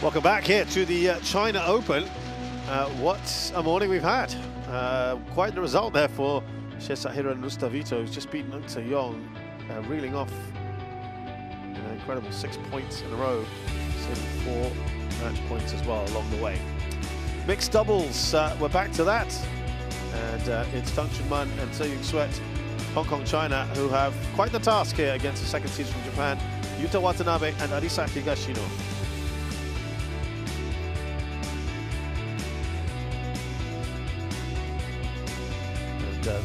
Welcome back here to the China Open. What a morning we've had. Quite the result there for Shesahiro Nustavito, who's just beaten Ng Se-yong, reeling off an incredible 6 points in a row, saving 4 match points as well along the way. Mixed doubles, we're back to that. And it's Tang and Seung Sweat, Hong Kong, China, who have quite the task here against the second seeds from Japan, Yuta Watanabe and Arisa Higashino.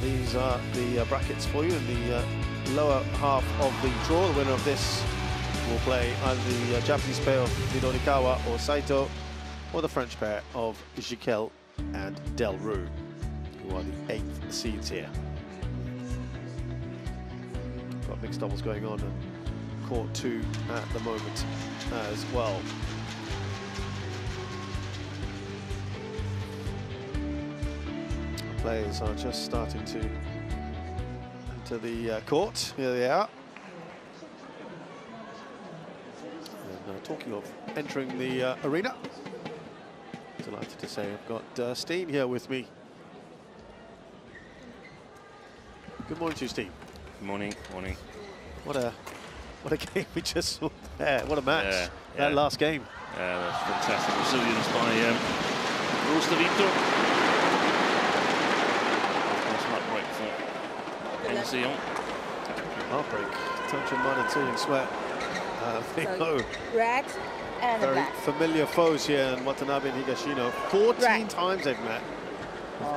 These are the brackets for you in the lower half of the draw. The winner of this will play either the Japanese pair of Midorikawa or Saito, or the French pair of Jiquel and Delru, who are the 8th seeds here. Got mixed doubles going on and court 2 at the moment as well. Players are just starting to enter the court. Here they are. And talking of entering the arena, delighted to say I've got Steen here with me. Good morning to you, Steen. Good morning. Morning. What a game we just saw there. What a match. That last game. Yeah, that's fantastic. Resilience by Nustavito. Heartbreak. Tang and Seung Sweat. They go. Red and very black. Familiar foes here in Watanabe and Higashino. 14 times they've met.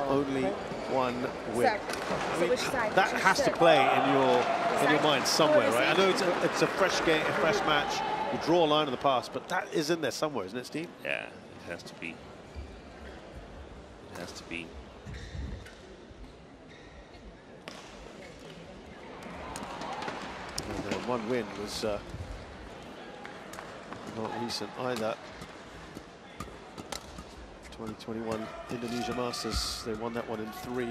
Only one win. I mean, that has to play in your mind somewhere, right? I know it's a fresh game, a fresh match. You draw a line in the past, but that is in there somewhere, isn't it, Steve? Yeah, it has to be. It has to be. And one win was not recent either. 2021 Indonesia Masters, they won that one in 3.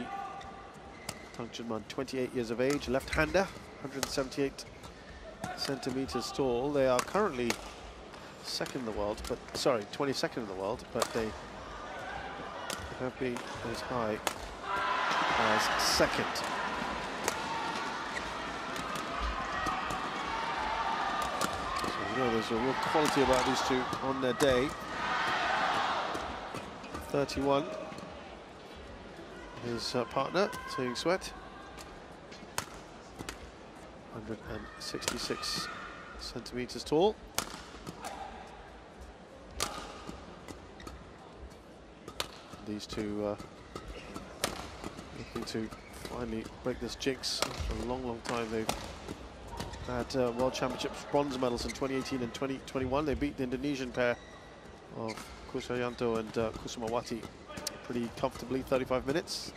Tang Chunman, 28 years of age, left-hander, 178 centimeters tall. They are currently second in the world, but sorry, 22nd in the world, but they have been as high as second. So you know there's a real quality about these two on their day. 31, his partner, Seung Sweat, 166 centimeters tall. These two looking to finally break this jinx. For a long, long time they've had World Championships bronze medals in 2018 and 2021. They beat the Indonesian pair of Kushayanto and Kusumawati pretty comfortably, 35 minutes.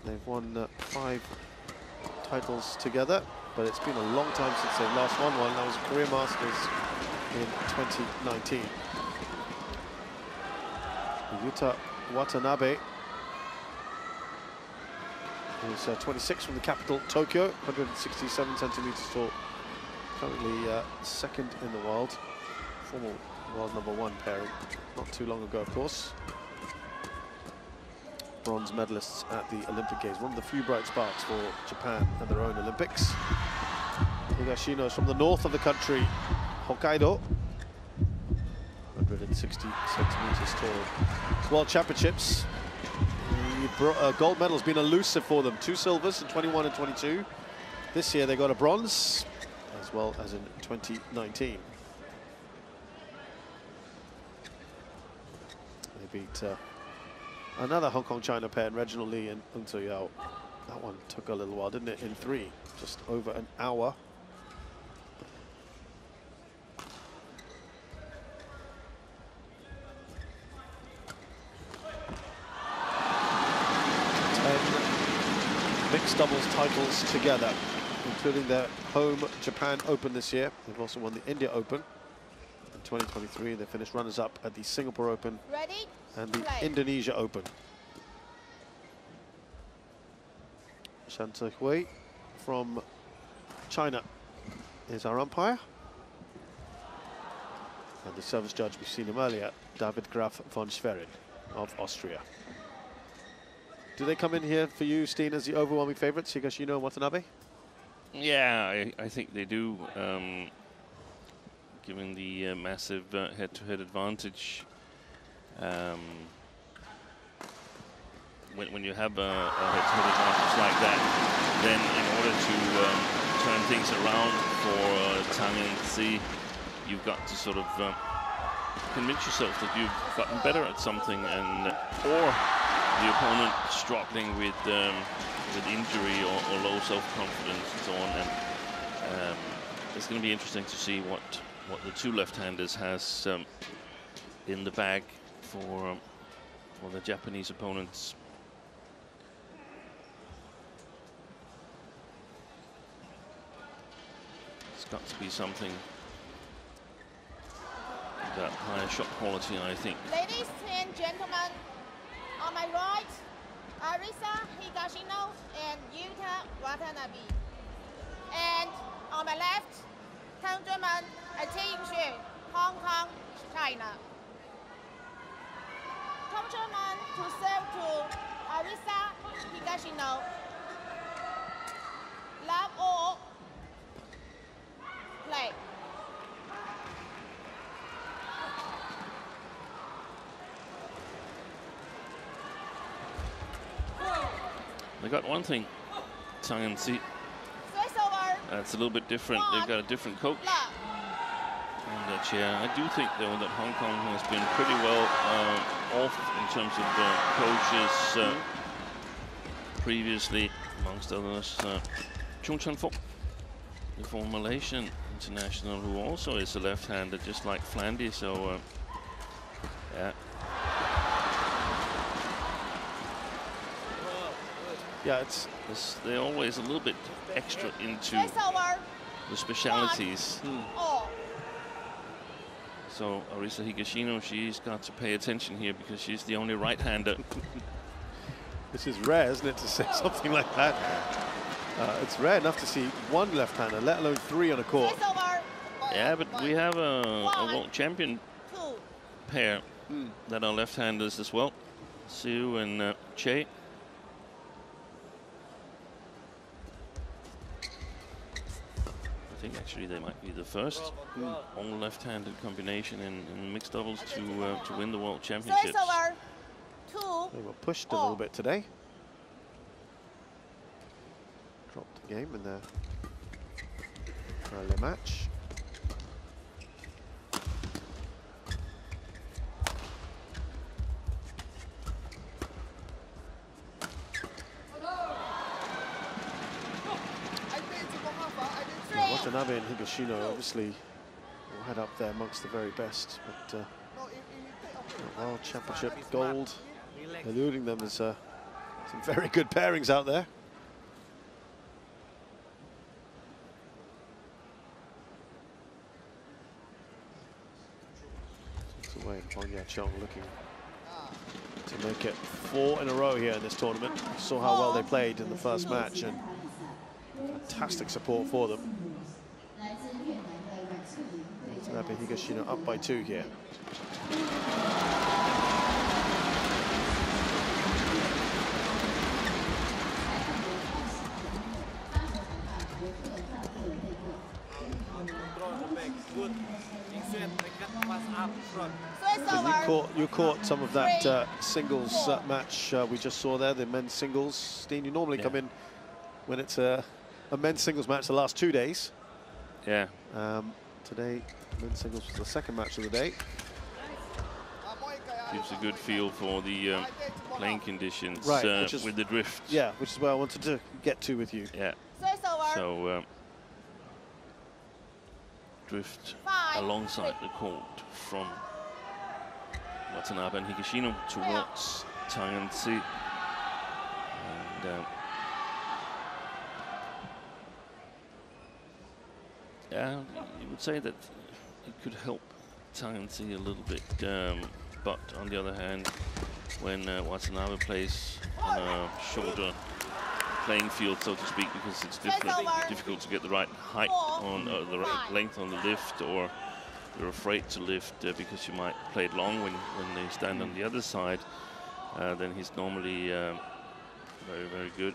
They've won 5 titles together, but it's been a long time since they've last won one. That was Career Masters in 2019. Yuta Watanabe is 26 from the capital, Tokyo, 167 centimeters tall. Currently second in the world. Former world #1 pairing, not too long ago, of course. Bronze medalists at the Olympic Games. One of the few bright sparks for Japan at their own Olympics. Higashino is from the north of the country, Hokkaido. 160 centimeters tall. World Championships. The gold medal has been elusive for them. 2 silvers in 21 and 22. This year they got a bronze, as well as in 2019. They beat another Hong Kong China pair, Reginald Lee and Ng Se-yong. That one took a little while, didn't it? In 3, just over an hour. Mixed doubles titles together, including their home Japan Open this year. They've also won the India Open in 2023. They finished runners-up at the Singapore Open and the Indonesia Open. Shan Hui from China is our umpire. And the service judge, we've seen him earlier, David Graf von Schwerin of Austria. Do they come in here for you, Steen, as the overwhelming favourites, Higashino and Watanabe? Yeah, I think they do. Given the massive head-to-head advantage. When you have a head-to-head advantage like that, then in order to turn things around for Tang and C, you've got to sort of convince yourself that you've gotten better at something, and or the opponent struggling with injury or low self-confidence and so on. And it's going to be interesting to see what the two left-handers has in the bag for the Japanese opponents. It's got to be something that higher shot quality, I think. Ladies and gentlemen, on my right, Arisa Higashino and Yuta Watanabe. And on my left, Tang and Tang, Hong Kong, China. Tang to serve to Arisa Higashino. Love all. Play. They got one thing, Tang and C. It's a little bit different. They've got a different coach. And yeah, I do think though that Hong Kong has been pretty well off in terms of coaches previously, amongst others. Chung Chan-Fook, the former Malaysian international, who also is a left-hander, just like Flandy. So yeah. Yeah, they're always a little bit extra into the specialities. So Arisa Higashino, she's got to pay attention here because she's the only right-hander. This is rare, isn't it, to say something like that? It's rare enough to see one left-hander, let alone three on a court. Yeah, but we have a world champion pair that are left-handers as well, Siu and Che. I think actually they might be the first all left-handed combination in mixed doubles to win the World Championships. They were pushed a little bit today. Dropped the game in their early match. Watanabe and Higashino obviously will head up there amongst the very best, but World Championship gold eluding them. There's some very good pairings out there. Takes away Hong Yachong, looking to make it 4 in a row here in this tournament. You saw how well they played in the first match, and fantastic support for them. Watanabe Higashino up by 2 here. You caught some of that singles match we just saw there, the men's singles. Steen, you normally come in when it's a men's singles match the last 2 days. Yeah. Today, men's singles was the second match of the day. Gives a good feel for the playing conditions with the drift. Yeah, which is where I wanted to get to with you. Yeah. So drift alongside the court from Watanabe and Higashino towards Tang and C. And yeah, you would say that it could help Tang and C a little bit, but on the other hand, when Watanabe plays on a shorter playing field, so to speak, because it's difficult to get the right height on the right length on the lift, or you're afraid to lift because you might play it long when they stand on the other side, then he's normally very, very good.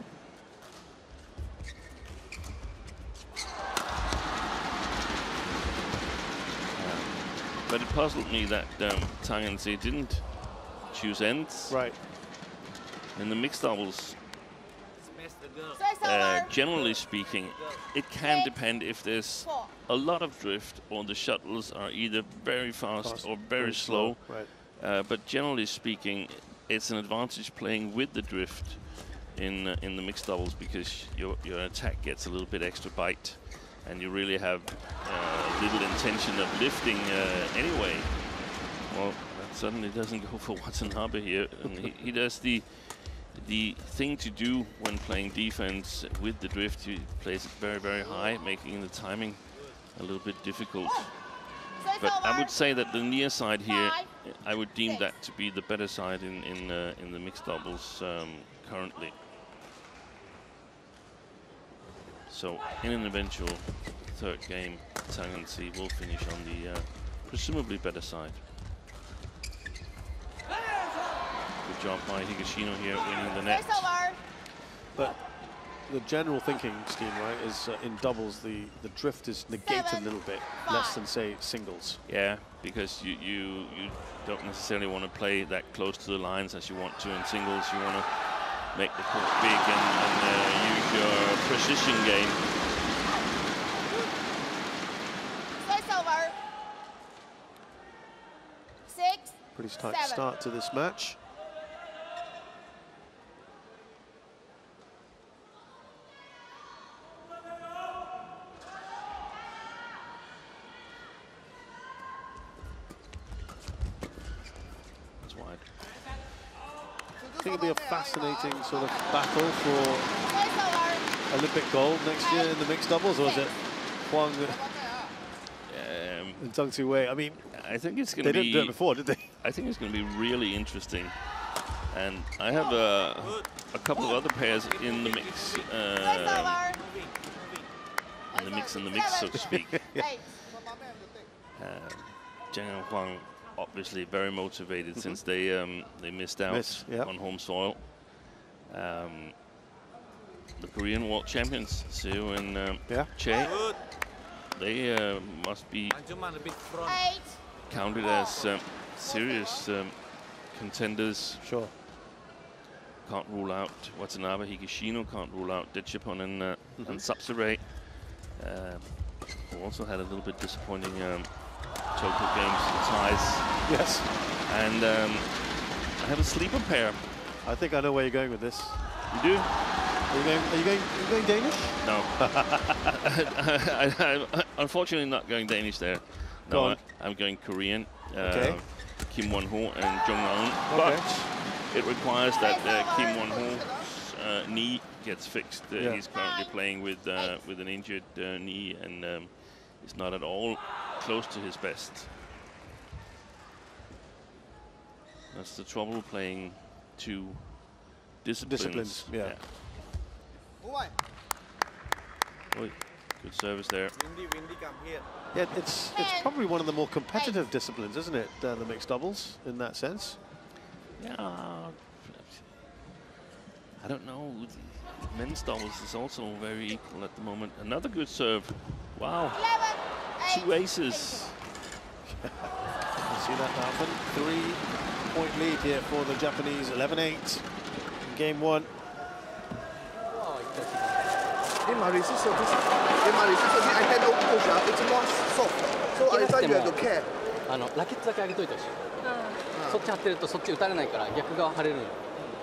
But it puzzled me that Tang didn't choose ends. Right. In the mixed doubles, generally speaking, it can depend if there's a lot of drift or the shuttles are either very fast or very slow. Right. But generally speaking, it's an advantage playing with the drift in the mixed doubles because your attack gets a little bit extra bite, and you really have little intention of lifting anyway. Well, that suddenly doesn't go for Watanabe here, and he does the thing to do when playing defense with the drift. He plays it very, very high, making the timing a little bit difficult. But I would say that the near side here, I would deem that to be the better side in the mixed doubles currently. So in an eventual third game, Tang will finish on the presumably better side. Good job by Higashino here, winning the net. But the general thinking scheme, right, is in doubles the drift is negated a little bit, less than say singles. Yeah, because you don't necessarily want to play that close to the lines as you want to in singles. You want to make the court big and use your precision game. Pretty tight start to this match. That's wide. I think it'll be a fascinating sort of battle for Olympic gold next year in the mixed doubles, or is it Huang and Tang Wei? I mean, I think it's going to be. They didn't do it before, did they? I think it's going to be really interesting, and I have a couple of other pairs in the mix, in the mix, so to speak. Zhang and Huang obviously very motivated since they missed out on home soil. The Korean World Champions, Seo and Che, they must be counted as serious contenders. Sure. Can't rule out Watanabe. Higashino can't rule out Dechipon and Sapsirei. Who also had a little bit disappointing Tokyo Games ties. Yes. And I have a sleeper pair. I think I know where you're going with this. You do? Are you going Danish? No. I'm unfortunately not going Danish there. No, I'm going Korean. Kim Won-ho and Jung Eun. But it requires that Kim Won-ho's knee gets fixed. He's currently playing with an injured knee and is not at all close to his best. That's the trouble playing two disciplines. Yeah. Oy, good service there. Yeah, it's probably one of the more competitive disciplines, isn't it? The mixed doubles, in that sense. Yeah, I don't know. Men's doubles is also very equal at the moment. Another good serve. Wow. 2 aces. See that happen. 3-point lead here for the Japanese. 11-8 in game 1. In my resist service, I had no push up. It's more soft. So I thought you have to care. ラケットだけ上げといてほしい。そっち張ってるとそっち打たれないから逆側張れる。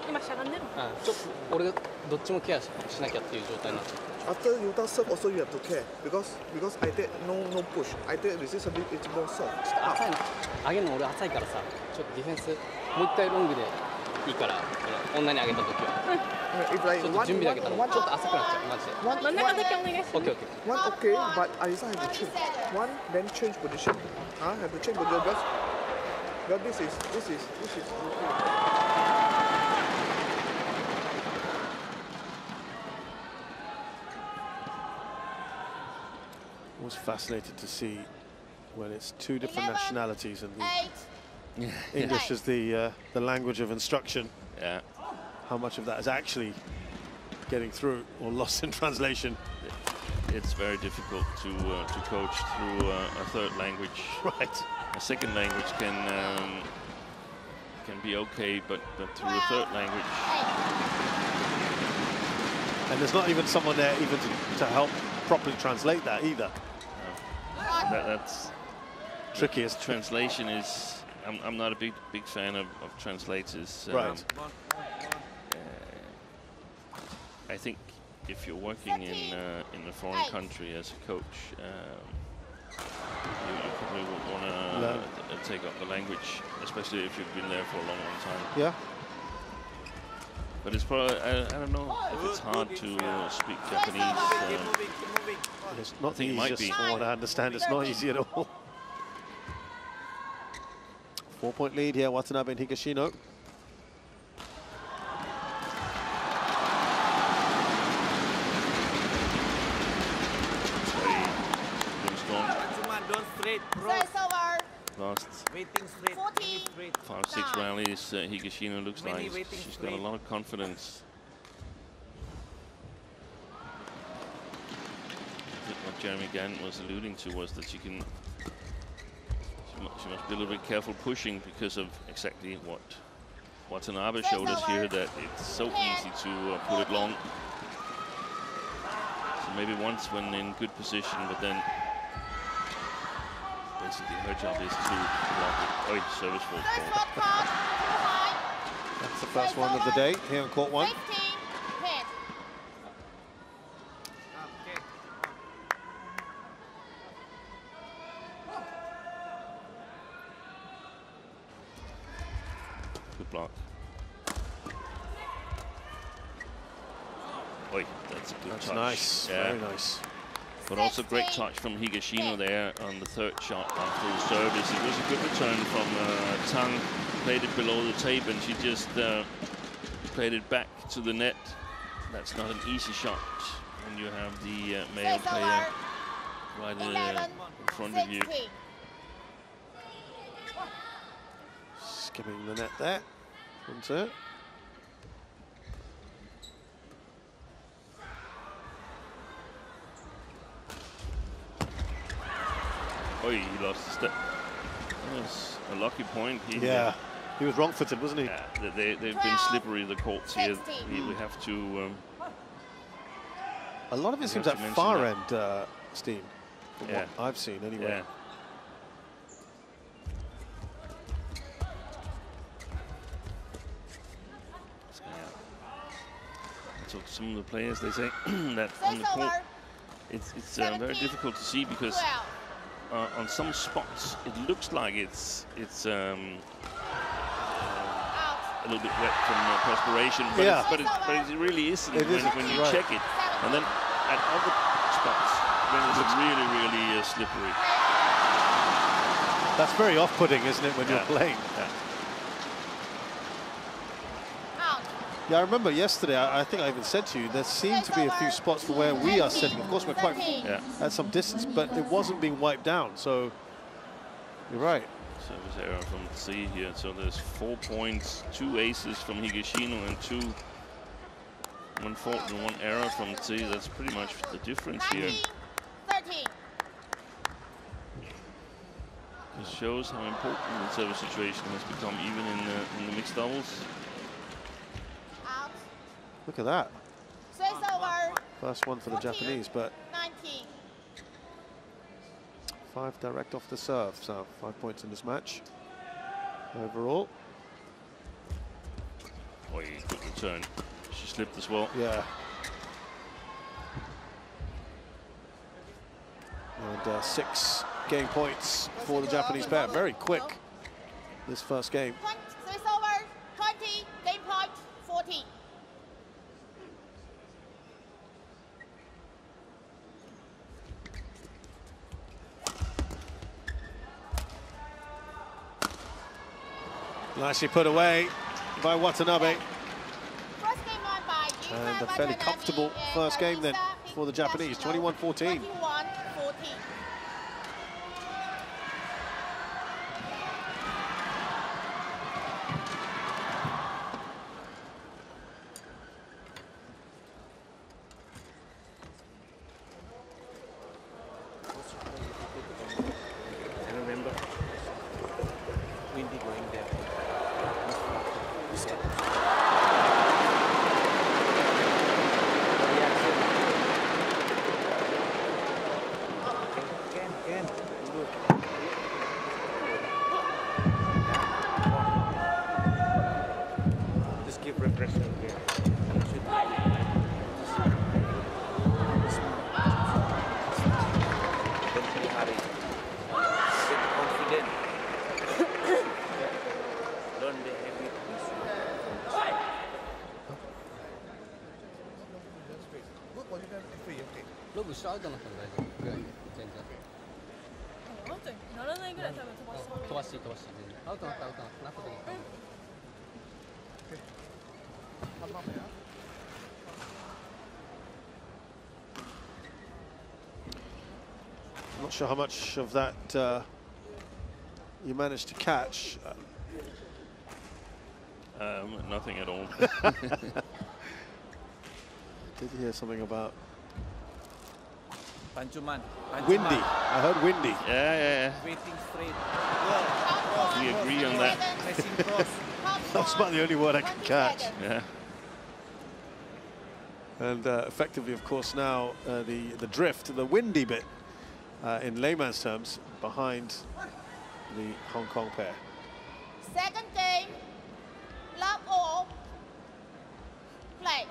今しゃがんでる。ちょっと俺がどっちもケアしなきゃっていう状態になっちゃう。 After you touch serve, also you have to care because I did no push. I did resist a bit. It's more soft. 浅いの。上げるの俺浅いからさ。ちょっとディフェンスもう一回ロングでいいから女に上げた時は。ちょっと準備だけたらちょっと浅くなっちゃうマジで。真ん中だけお願いします。Okay. One okay, but I just have to change. One then change position. Have to change position because this is. I was fascinated to see when it's two different 11, nationalities and the 8, English is the language of instruction. Yeah. How much of that is actually getting through or lost in translation? It's very difficult to coach through a third language. Right. A second language can be okay, but through a third language. And there's not even someone there even to help properly translate that either. That's tricky. As translation is. I'm not a big fan of translators. Right. I think if you're working in a foreign country as a coach, you probably would want to take up the language, especially if you've been there for a long time. Yeah. But it's probably, I don't know if it's hard to speak Japanese. It's not I think the it might easiest be. from what I understand. It's not easy at all. 4-point lead here, Watanabe and Higashino. Last 5-6 rallies, Higashino looks like she's got a lot of confidence. I think what Jeremy Gant was alluding to was that she must be a little bit careful pushing because of exactly what Watanabe showed us here, that it's so easy to put it long. So maybe once when in good position, but then basically her job is to block it. Oh, service fault. That's the first one of the day here on court 1. Good block. Oi, that's a good touch. That's nice, yeah. Very nice. But also great touch from Higashino there on the third shot after the service. It was a good return from Tang. Played it below the tape and she just played it back to the net. That's not an easy shot when you have the male player right in front of you. Skimming the net there. Onto it. Oh, he lost a step. That was a lucky point. Yeah, he was wrong-footed, wasn't he? Yeah, they've been slippery, the courts here. We have to... a lot of it seems at far end, Steen, from what I've seen anyway. Yeah. So some of the players, they say that on the court, it's very difficult to see because on some spots it looks like it's a little bit wet from perspiration, but it really isn't when you check it. And then at other spots, when it's really slippery. That's very off-putting, isn't it, when you're playing? Yeah, I remember yesterday, I think I even said to you, there seemed to be a few spots for where we are sitting. Of course, we're quite at some distance, but it wasn't being wiped down, so you're right. Service error from C here, so there's 4 points, 2 aces from Higashino and 1 fault and 1 error from C. That's pretty much the difference here. It shows how important the service situation has become even in the mixed doubles. Look at that. First one for the Japanese, but 5 direct off the serve, so 5 points in this match overall. Oh, good return. She slipped as well. Yeah. And 6 game points for the Japanese pair. Very quick, this first game. 20, game point 14. Nicely put away by Watanabe. And a fairly comfortable first game then for the Japanese, 21-14. Just keep refreshing here. Don't be hurry. Get confident. Don't be heavy.ロブ下アウトになったら大丈夫ぐらいで全然アウトにならないぐらい多分飛ばす。飛ばして全然アウトになった時にI'm not sure how much of that you managed to catch. Nothing at all. Did hear something about Pancuman. windy. I heard windy. Yeah. Waiting straight. We agree on that. Pressing cross. That's about the only word I can catch. Yeah. And effectively, of course, now the drift, the windy bit, in layman's terms, behind the Hong Kong pair. Second game, love all, play.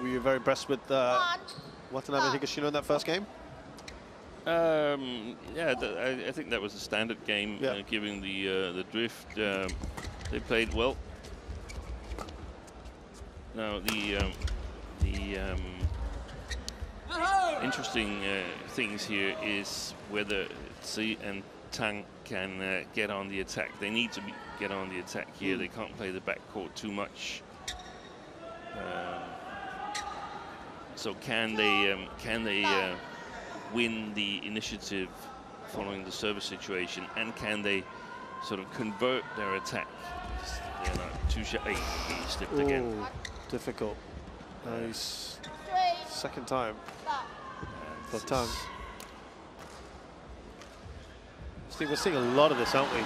Were you very impressed with Watanabe Higashino in that first game? Yeah, I think that was a standard game, Yeah. given the drift. They played well. Now the interesting things here is whether Tsi and Tang can get on the attack. They need to get on the attack here. They can't play the backcourt too much. So can they win the initiative following the service situation, and can they sort of convert their attack? They're not too shy. He slipped again. Difficult. Nice. Second time for This Tang. is- Steve, we're seeing a lot of this, aren't we?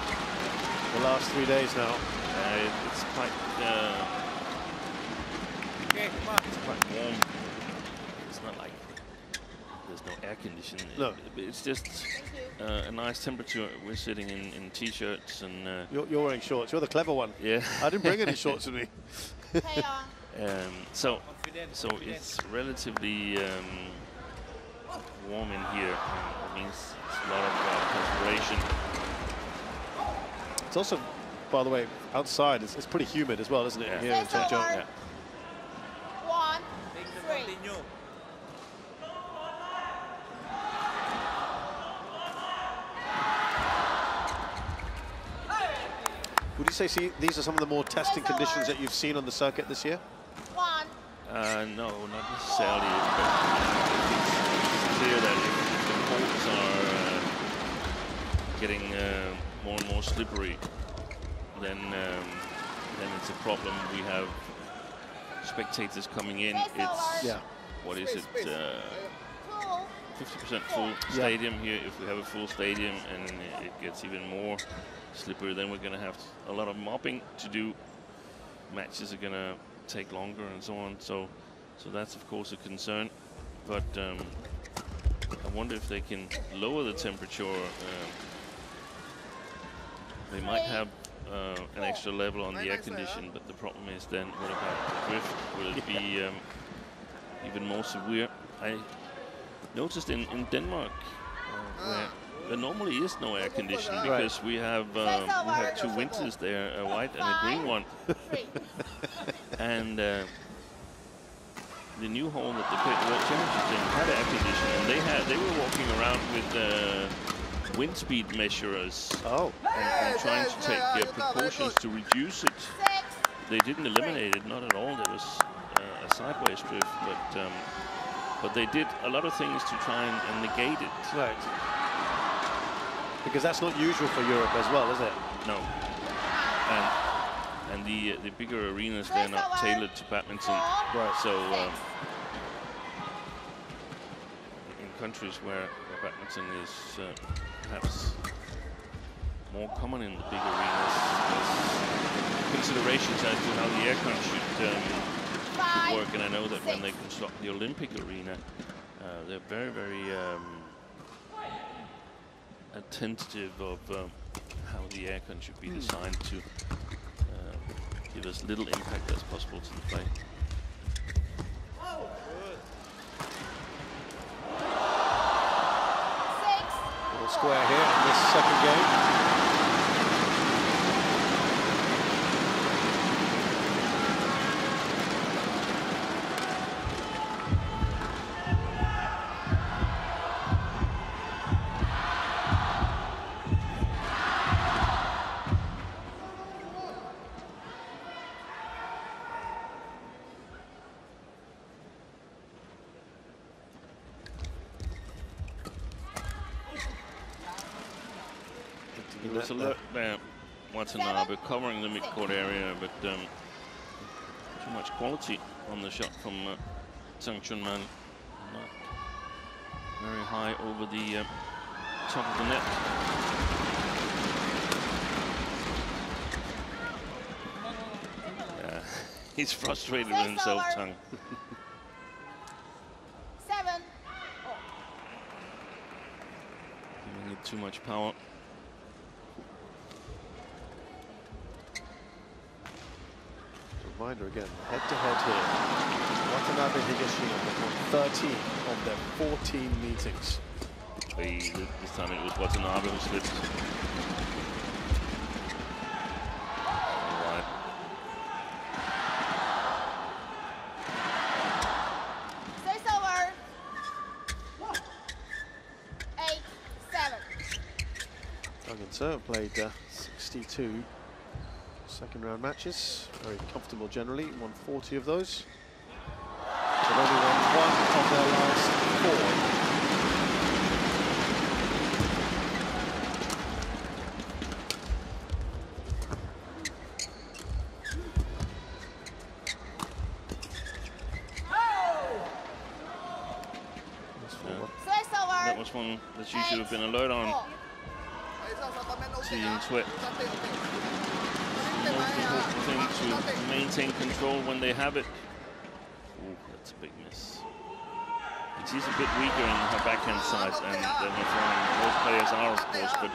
The last 3 days now. It's quite Okay, come on. quite warm. It's not like there's no air conditioning. No. It's just a nice temperature. We're sitting in t-shirts and You're wearing shorts. You're the clever one. yeah. I didn't bring any shorts with me. Play on. So it's relatively warm in here. It means it's a lot of perspiration. It's also, by the way, outside, it's pretty humid as well, isn't it, Yeah. here in Set Changzhou? over. Yeah. 1, Take the 3. continue. Would you say these are some of the more testing conditions that you've seen on the circuit this year? 1. No, not necessarily. But it's clear that if the courts are getting more and more slippery, then it's a problem. We have spectators coming in. It's Yeah. what is it? 2. 50% full stadium here. If we have a full stadium and it gets even more slippery, then we're going to have a lot of mopping to do. Matches are going to take longer and so on. So that's of course a concern. But I wonder if they can lower the temperature. They might have an extra level on the air condition, but the problem is then what about the drift? Will it be even more severe? I noticed in Denmark where there normally is no air conditioning because we have 2 winters there, a white and a green one. 3. And the new hall that they played the World Championships in had air conditioning, and they were walking around with wind speed measurers and trying to take precautions to reduce it. 6. They didn't eliminate it, not at all. There was a sideways drift, but they did a lot of things to try and negate it. Right. Because that's not usual for Europe as well, is it? No. And the bigger arenas, they're not tailored to badminton. Right. So in countries where badminton is perhaps more common in the big arenas. There's considerations as to how the aircon should work, and I know that when they construct the Olympic arena, they're very, very attentive of how the aircon should be designed to give as little impact as possible to the play. Little square here in this second game. There was a lot there, Watanabe covering the mid-court area, but too much quality on the shot from Tang. Not very high over the top of the net. Yeah, he's frustrated with himself, Tang. 7. Giving it too much power. Reminder again, head-to-head here. Watanabe and Higashino have won 13 of their 14 meetings. This time it was Watanabe who slipped. All right. Six over. 8-7. Tang and So played 62 second round matches, very comfortable generally, won 40 of those. They've only won 1 of their last 4. That was one that you should have been alert on. Team Twit. Most important thing to maintain control when they have it. Ooh, that's a big miss. It is a bit weaker in her backhand side than her forehand. Most players are, of course, but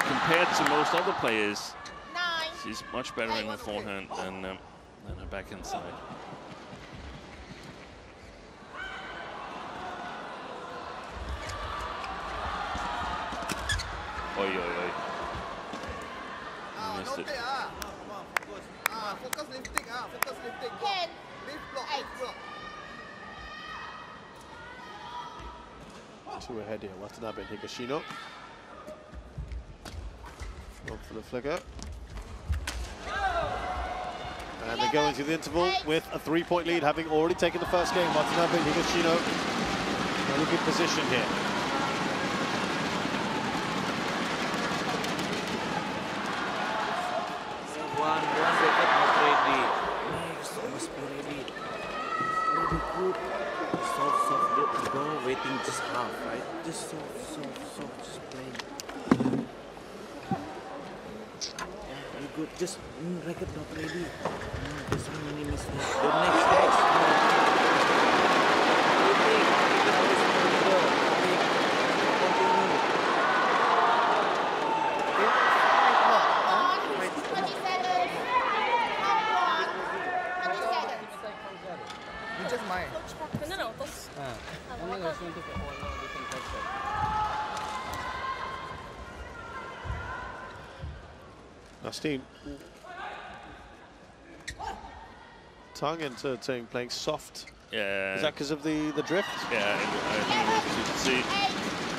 compared to most other players, she's much better in her forehand than her backhand side. Oi, oi, oi. Missed it. Focus lifting, focus lifting. 10. Lift block, lift block. 2 ahead here, Watanabe and Higashino. One for the flicker. And they go into the interval with a 3-point lead, having already taken the first game. Watanabe and Higashino in a good position here. One racket not ready. Next, must be ready. Ready good. Soft, good. Go waiting just half, right? Just soft, just playing. Yeah, very good. Just racket not ready. There's so many mistakes. The next. Nasteen. Tang and Tang playing soft. Yeah. Is that because of the drift? Yeah, I think it was to see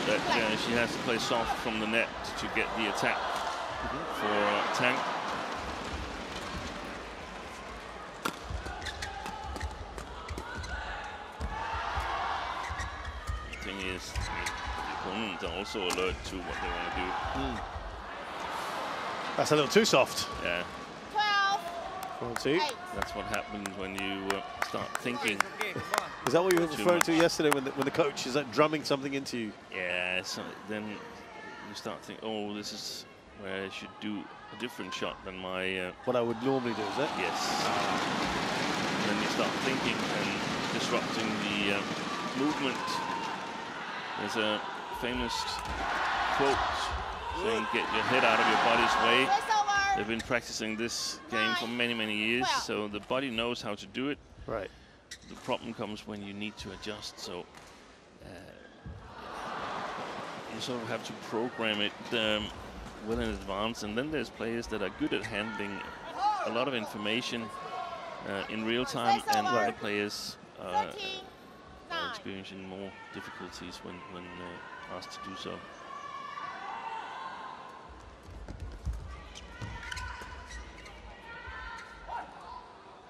that she has to play soft from the net to get the attack for Tang. The thing is, the opponents are also alert to what they want to do. That's a little too soft.12. Yeah. 1-2. That's what happens when you start thinking. Is that what you were referring to yesterday when the coach is like drumming something into you? Yeah, so then you start thinking, oh, this is where I should do a different shot than my... what I would normally do, is it? Yes. And then you start thinking and disrupting the movement. There's a famous quote saying, get your head out of your body's way. They've been practicing this game for many, many years, so the body knows how to do it. Right. The problem comes when you need to adjust, so you sort of have to program it well in advance. And then there's players that are good at handling a lot of information in real time, and other players are experiencing more difficulties when asked to do so.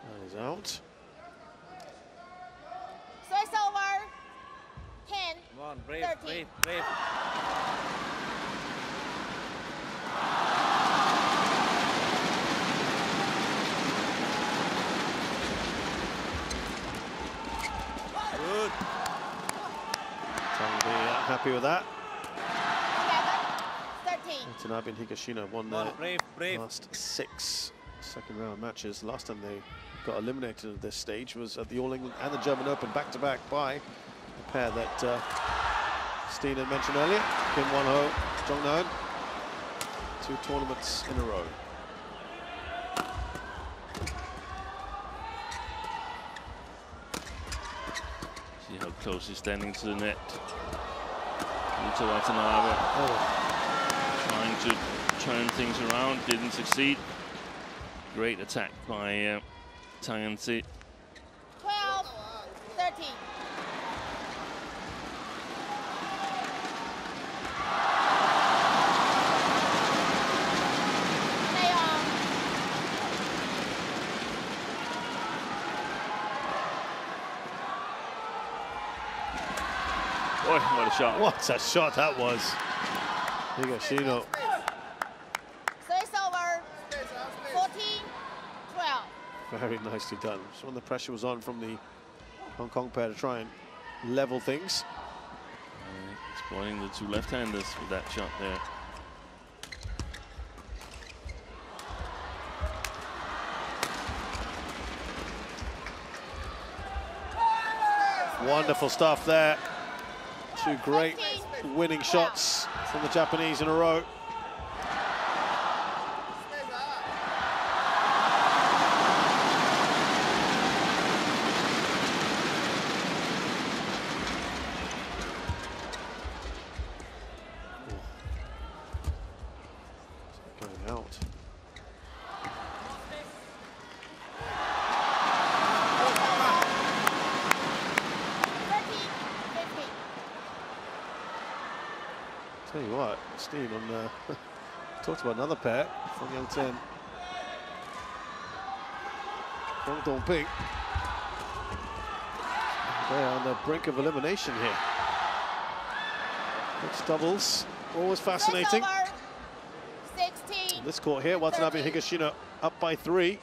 That is out. So it's over. 10. Come on, brave, 13. brave, brave. Good. Tang be happy with that. 11. 13. Watanabe and Higashino won Come on, their brave, brave. last 6 second-round matches. Last time they got eliminated at this stage was at the All England and the German Open back-to-back by the pair that Steen had mentioned earlier, Kim Won-ho, Jong Naeun. 2 tournaments in a row. See how close he's standing to the net. Into Watanabe. Trying to turn things around, didn't succeed. Great attack by Tang. 12. 13. Boy, what a shot. What a shot that was. Higashino. So it's over. 14. 12. Very nicely done. So when the pressure was on from the Hong Kong pair to try and level things. Exploiting the 2 left-handers with that shot there. Wonderful stuff there. 2 great winning shots from the Japanese in a row. Going out. Tell you what, Steve, on talked about another pair from Young Ten. Hong Dong Ping. They are on the brink of elimination here. Mixed doubles, always fascinating. 16. This court here, Watanabe and Higashino up by 3.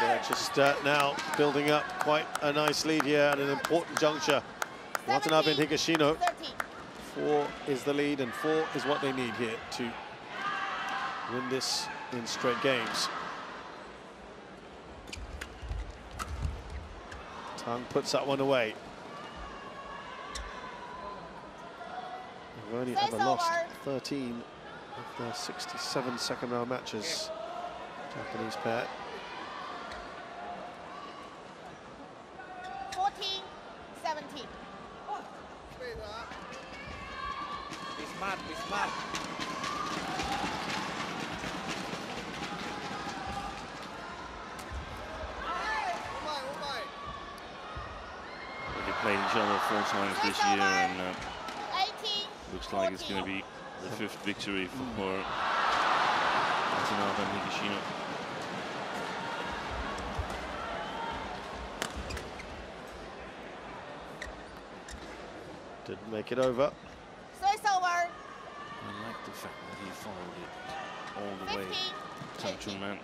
They're just now building up quite a nice lead here at an important juncture. Watanabe and Higashino. 4 is the lead, and 4 is what they need here to win this in straight games. Tang puts that one away. They've only ever lost 13 of their 67 second-round matches. Japanese pair. 14. 17. smart, be smart. They played each other 4 times this year, and looks like it's going to be the 5th victory for Watanabe and Higashino. Didn't make it over. So it's over. I like the fact that he followed it all the way. Tang.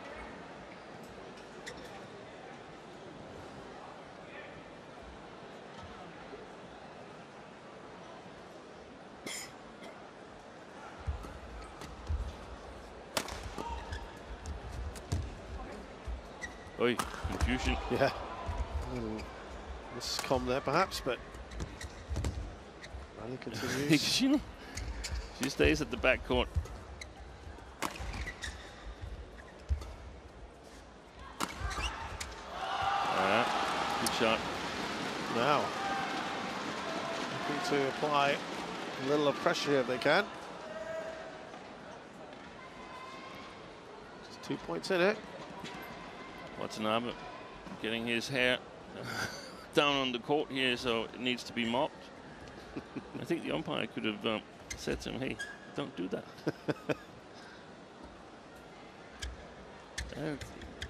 Oi, confusion. Yeah. Miscom there perhaps, but rally continues. Higashino. She stays at the back court. Good shot. Now, looking to apply a little of pressure here if they can. Just 2 points in it. Watanabe getting his hair down on the court here, so it needs to be mopped. I think the umpire could have said to him, hey, don't do that.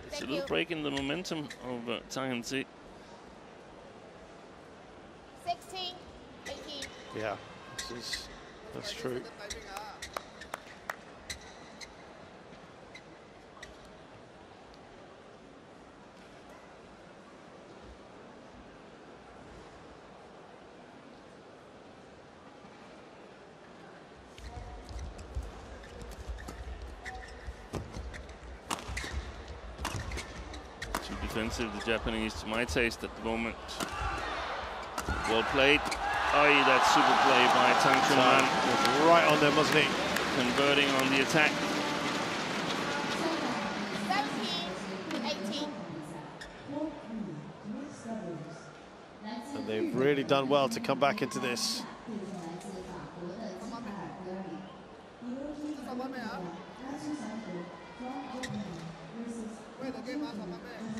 It's a little break in the momentum of Tang. 16, 18. Yeah, that's true. Defensive, the Japanese, to my taste at the moment. Well played. Aye, that super play by Tang. Was right on them, wasn't he? Converting on the attack. 17, 18. And they've really done well to come back into this.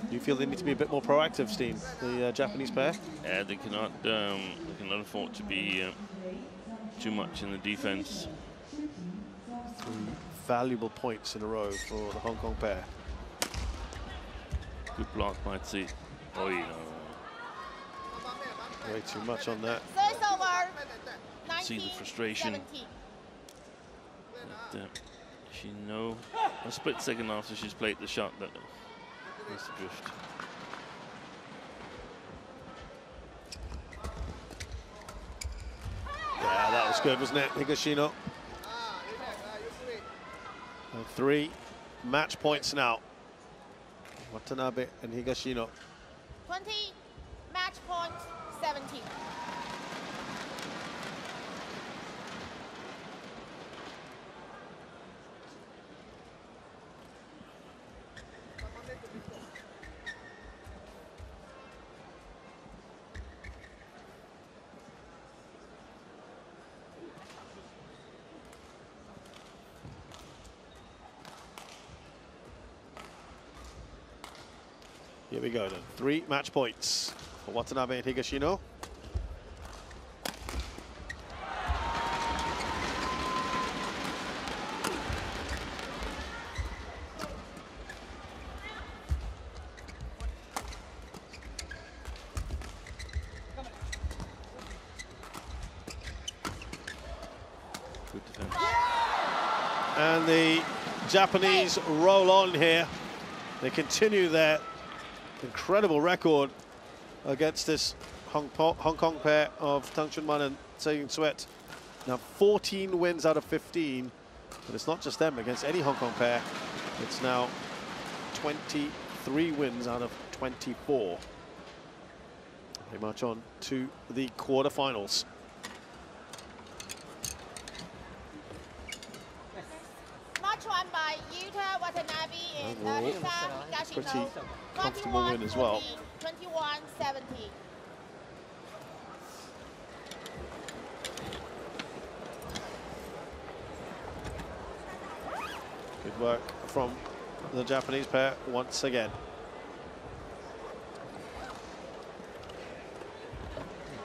Do you feel they need to be a bit more proactive, Steen, the Japanese pair? Yeah, they cannot afford to be too much in the defense. 3 valuable points in a row for the Hong Kong pair. Good block by Tsi. Oh, you know. Way too much on that. So it's over. 19, See the frustration. 17. But, she know a split second after she's played the shot that was the drift. Yeah, that was good, wasn't it, Higashino? 3 match points now. Watanabe and Higashino. 20, match point, 17. Here we go then. 3 match points for Watanabe and Higashino. Good defense. And the Japanese roll on here. They continue their incredible record against this Hong Kong pair of Tang Chunman and Tsai Sweat. Now 14 wins out of 15, but it's not just them against any Hong Kong pair. It's now 23 wins out of 24. They march on to the quarterfinals. Match won by Yuta Watanabe and Arisa Higashino. Pretty comfortable win as well. 21-70. work from the Japanese pair once again.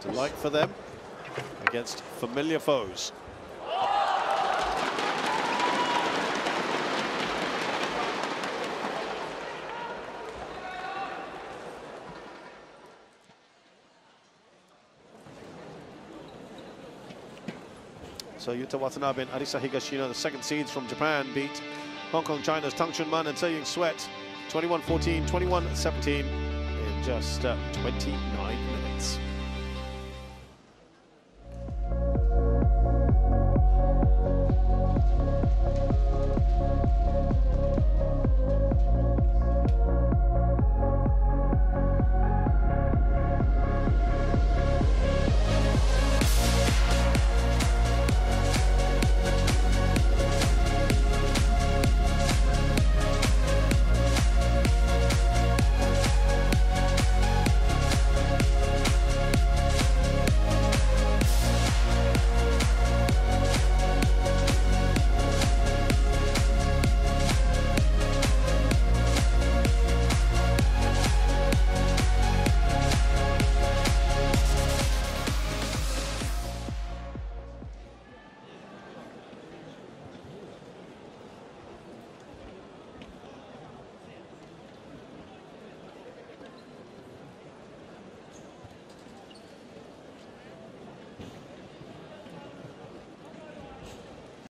Delight for them against familiar foes. So Yuta Watanabe and Arisa Higashino, the second seeds from Japan, beat Hong Kong, China's Tang and Se Ying Sweat 21-14, 21-17 in just 29 minutes.